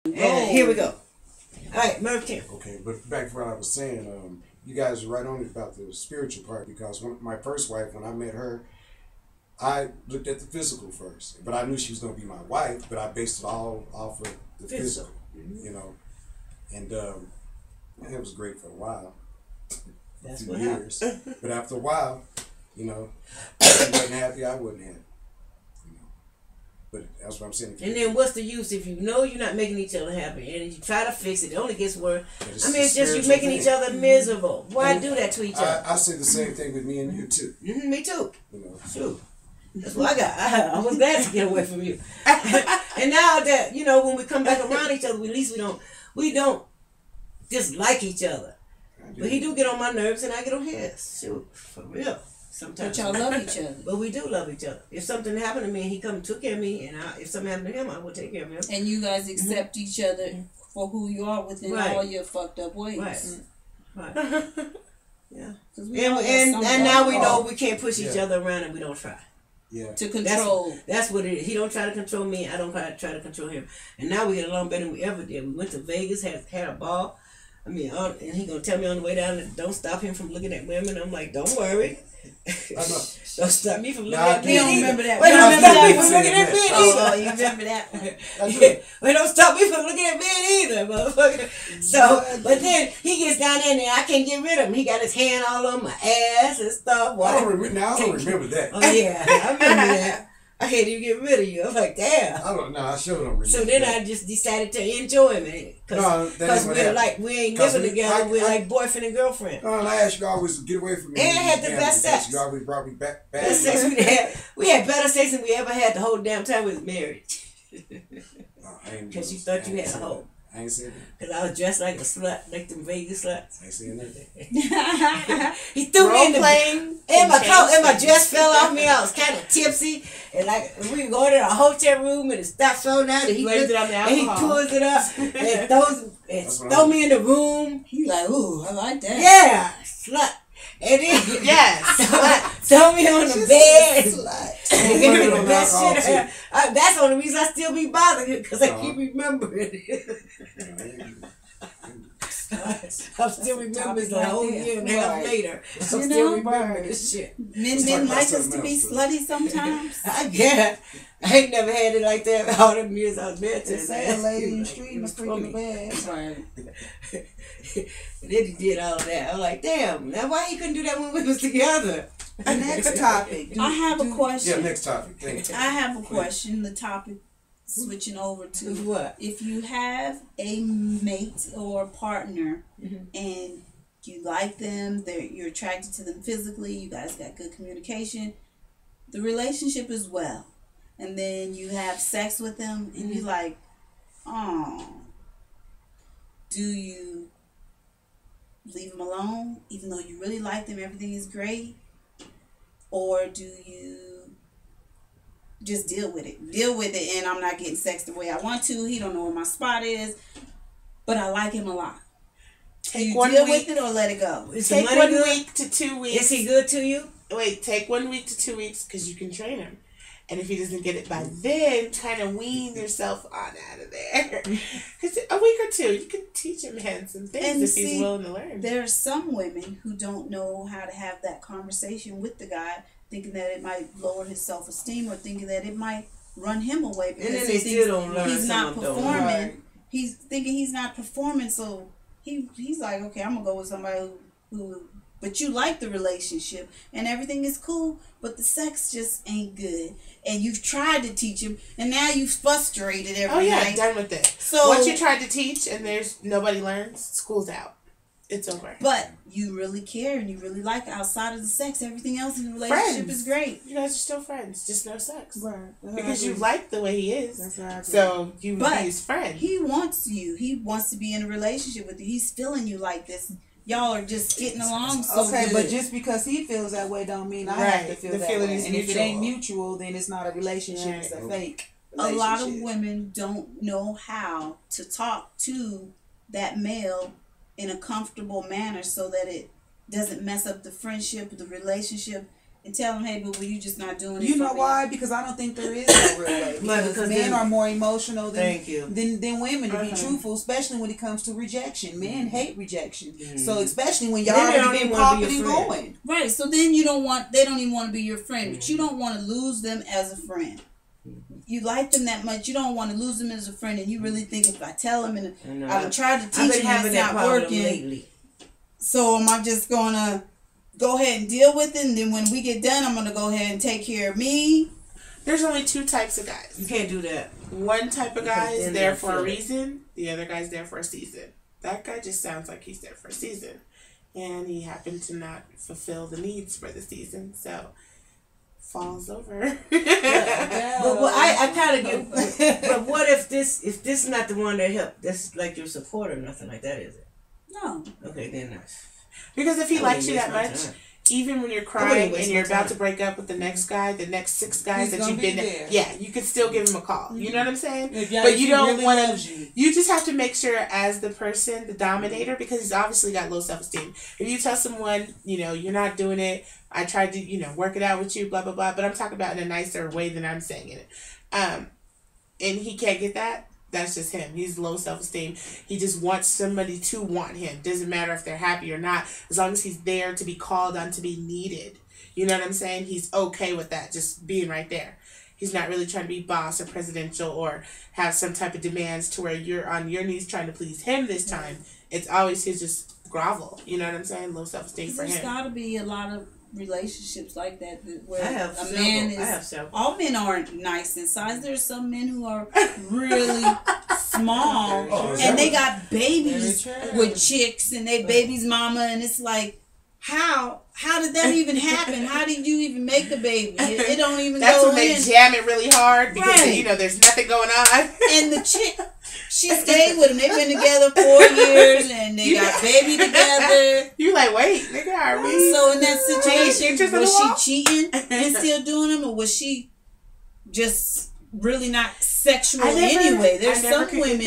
Here we go. All right, Merv Kim. Okay, but back to what I was saying, you guys are right on it about the spiritual part, because my first wife, when I met her, I looked at the physical first, but I knew she was going to be my wife, but I based it all off of the physical, you know, and it was great for a while, That's a few what years, but after a while, you know, if she wasn't happy, I wasn't happy. But that's what I'm saying. And then what's the use if you know you're not making each other happy and you try to fix it? It only gets worse. I mean, it's just you making each other miserable. Why do that to each other? I say the same thing with me and you too. Me too. You know, Shoot. That's what I got. I was glad to get away from you. And now that, you know, when we come back around each other, at least we don't dislike each other. But he do get on my nerves and I get on his. Shoot, for real. Sometimes. But y'all love each other. But we do love each other. If something happened to me and he come and took care of me, and if something happened to him, I would take care of him. And you guys accept each other for who you are within all your fucked up ways. Right. Yeah. And now we know we can't push each other around and we don't try. Yeah. To control. That's what it is. He don't try to control me. I don't try to control him. And now we get along better than we ever did. We went to Vegas, had a ball. I mean, and he gonna tell me on the way down that don't stop him from looking at women. I'm like, don't worry. Don't stop me from looking at men. You don't remember that. Wait, don't stop me from looking at men either. Oh, you remember that one. Wait, don't stop me from looking at men either, motherfucker. So, but then he gets down there and I can't get rid of him. He got his hand all on my ass and stuff. I don't remember that. Oh yeah, I remember that. I can't even get rid of you. I'm like, damn. I sure don't remember. So then I just decided to enjoy him. Because we ain't living together. We're like boyfriend and girlfriend. No, and I asked you always to get away from me. And I had the best sex. You always brought me back. Best sex we had better sex than we ever had the whole damn time we was married. Because you thought you had a hoe. I ain't saying that. Because I was dressed like a slut, like them Vegas sluts. I ain't saying that. He threw me in the plane. And my coat and my dress fell off me. I was kind of tipsy. And like we were going to a hotel room and it stopped so down and he pulls it up and throw me in the room. He like, ooh, I like that. Yeah, slut. And then throw me on the bed. And give me the best shit. That's the only reason I still be bothered because I keep remembering it. I still remember it a whole year and a half later. I still remember this shit. Men like us to be slutty sometimes. I ain't never had it like that all them years I was married to. Say a lady in the street and a freak in the bed. Right. And then he did all of that. I'm like, damn, now why he couldn't do that when we was together? Next topic. I have a question. Yeah, next topic. Thank you. I have a question. The topic switching over to what? If you have a mate or a partner and you like them, you're attracted to them physically, you guys got good communication, the relationship is well, and then you have sex with them and you're like, oh, do you leave them alone even though you really like them, everything is great, or do you just deal with it and I'm not getting sex the way I want to, he don't know where my spot is, but I like him a lot? Do you deal with it or let it go? Take 1 week to 2 weeks. Is he good to you? Wait, take 1 week to 2 weeks because you can train him. And if he doesn't get it by then, kind of wean yourself on out of there. Because a week or two, you can teach him handsome things and if he's willing to learn. There are some women who don't know how to have that conversation with the guy, thinking that it might lower his self-esteem or thinking that it might run him away because he thinks he's not performing. Right. He's thinking he's not performing, so he's like, okay, I'm going to go with somebody who but you like the relationship and everything is cool, but the sex just ain't good. And you've tried to teach him, and now you've frustrated every night. Done with it. So once you tried to teach and there's nobody learns, school's out. It's over. But you really care and you really like it. Outside of the sex, everything else in the relationship is great. You guys are still friends, just no sex. Right. Because you like the way he is. That's how I agree. So you would be his friend. He wants you. He wants to be in a relationship with you. He's feeling you like this. Y'all are just getting along so good. But just because he feels that way don't mean I have to feel that way. And if it ain't mutual, then it's not a relationship. It's a fake relationship. A lot of women don't know how to talk to that male in a comfortable manner so that it doesn't mess up the friendship, the relationship, and tell them, hey, but you just not doing it. You know why? Because I don't think there is no real way. Because men are more emotional than women, to be truthful, especially when it comes to rejection. Men hate rejection. So especially when y'all already been popping and going. Right. So then they don't even want to be your friend, but you don't want to lose them as a friend. You like them that much, you don't want to lose them as a friend, and you really think if I tell them and I've tried to teach them it's not working lately. So am I just gonna go ahead and deal with it, and then when we get done, I'm gonna go ahead and take care of me? There's only two types of guys. You can't do that. One type of guy is there for a reason. The other guy's there for a season. That guy just sounds like he's there for a season, and he happened to not fulfill the needs for the season, so falls over. But I kind of get. But what if this not the one that helped? That's like your support or nothing like that, is it? No. Okay, then not. Because if he likes you that much, even when you're crying and you're about to break up with the next guy, the next 6 guys that you've been there. Yeah, you could still give him a call. You know what I'm saying? But you don't really want to. You just have to make sure, as the person, the dominator, because he's obviously got low self-esteem. If you tell someone, you're not doing it, I tried to, work it out with you, blah blah blah. But I'm talking about in a nicer way than I'm saying it. And he can't get that. That's just him. He's low self-esteem. He just wants somebody to want him. Doesn't matter if they're happy or not. As long as he's there to be called on, to be needed. You know what I'm saying? He's okay with that, just being right there. He's not really trying to be boss or presidential or have some type of demands to where you're on your knees trying to please him this time. It's always his just grovel. You know what I'm saying? Low self-esteem for him. There's got to be a lot of relationships like that where all men aren't nice inside. There's some men who are really small and they got babies with chicks and they baby's mama, and it's like, how did that even happen? How did you even make a baby? It don't even That's go when they jam it really hard because there's nothing going on. And the chick, she stayed with him. They've been together 4 years and they got baby together. You like, wait, nigga, are we? So in that situation, was she cheating and still doing them, or was she just really not sexual anyway? There's some women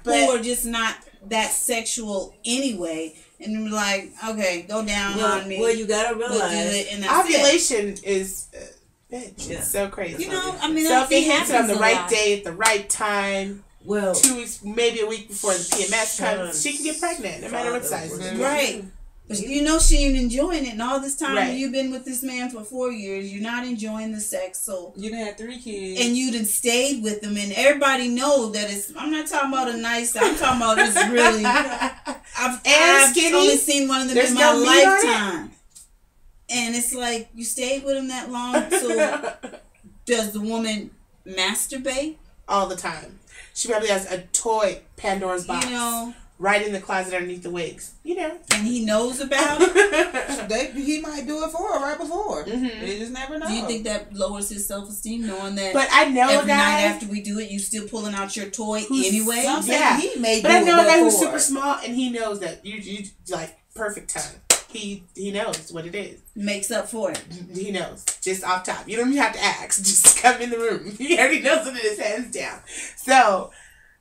who are just not that sexual anyway. And you're like, okay, go down on me. Well, you gotta realize ovulation is, bitch. It's so crazy. So if he hits it on the right day at the right time, 2 weeks, maybe a week before the PMS comes, she can get pregnant, no matter what size. Right. But she ain't enjoying it, and all this time you've been with this man for 4 years, you're not enjoying the sex, so you done had 3 kids, and you done stayed with him, and everybody know that it's. I'm not talking about a nice. I'm talking about it's really. I've only seen one of them in my lifetime, and it's like you stayed with him that long. So does the woman masturbate all the time? She probably has a toy Pandora's box. Right in the closet underneath the wigs, and he knows about it. He might do it for her right before. You just never know. Do you think that lowers his self-esteem, knowing that? But I know every a guy night after we do it, you still pulling out your toy anyway. Yeah, he may. But I know a guy who's super small, and he knows that you like perfect time. He knows what it is. Makes up for it. He knows just off top. You don't even have to ask. Just come in the room. He already knows what it is, hands down. So.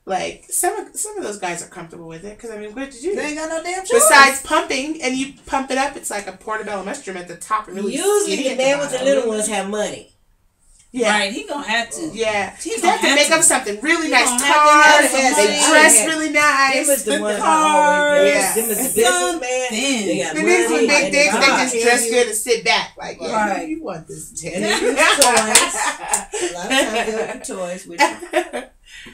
Like, some of those guys are comfortable with it. Because, what did you do? They ain't got no damn choice. Besides pumping, and you pump it up, it's like a portobello mushroom at the top. And really usually the man with the little ones have money. Yeah. Right, he gonna have to. Yeah. They have to make up something really nice. Cars, they dress really nice. Them is the ones always them is the businessman. They got money. These with big dicks, they just dress good and sit back. Like, you want this, Ted. And they use toys. A lot of times they have toys with you.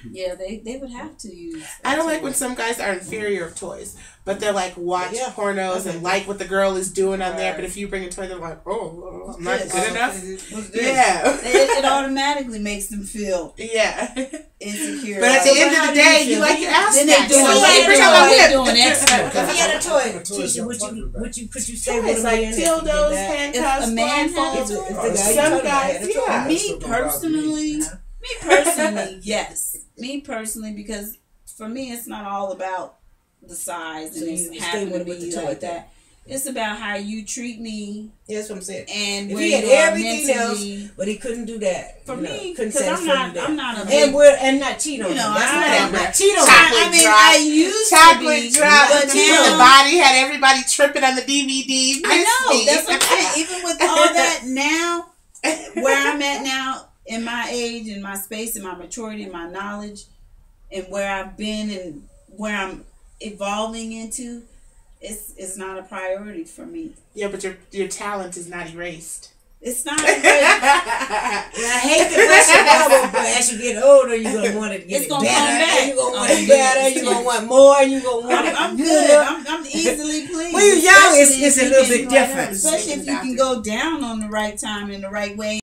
Yeah, they would have to use. I don't like when some guys are inferior of toys, but they're like watch pornos and like what the girl is doing on there. But if you bring a toy, they're like, oh, I'm not good enough. Yeah, it automatically makes them feel insecure. But at the end of the day, you like your ass. Then they're doing extra. If he had a toy, Tisha, would you stay with him like dildos, handcuffs, a man has some guys, Me personally, yes. Me personally, because for me, it's not all about the size and it's happening to be like that. It's about how you treat me. Yeah, that's what I'm saying. And if where he had you are everything mentally, else, but he couldn't do that for me, couldn't because I'm not a big, and not cheat on him. That's not cheat on him. I used chocolate to be, drop, but now the body had everybody tripping on the DVD. I know that's what I'm saying. Even with all that now, where I'm at now in my age, in my space, in my maturity, in my knowledge, and where I've been and where I'm evolving into. It's not a priority for me. Yeah, but your talent is not erased. It's not erased. I hate the question about, but as you get older, you're gonna want it to get better. You're gonna want it better. You're gonna want more. You're gonna want it. I'm good. I'm easily pleased. When you're young, it's a little bit different. Especially if you can go down on the right time in the right way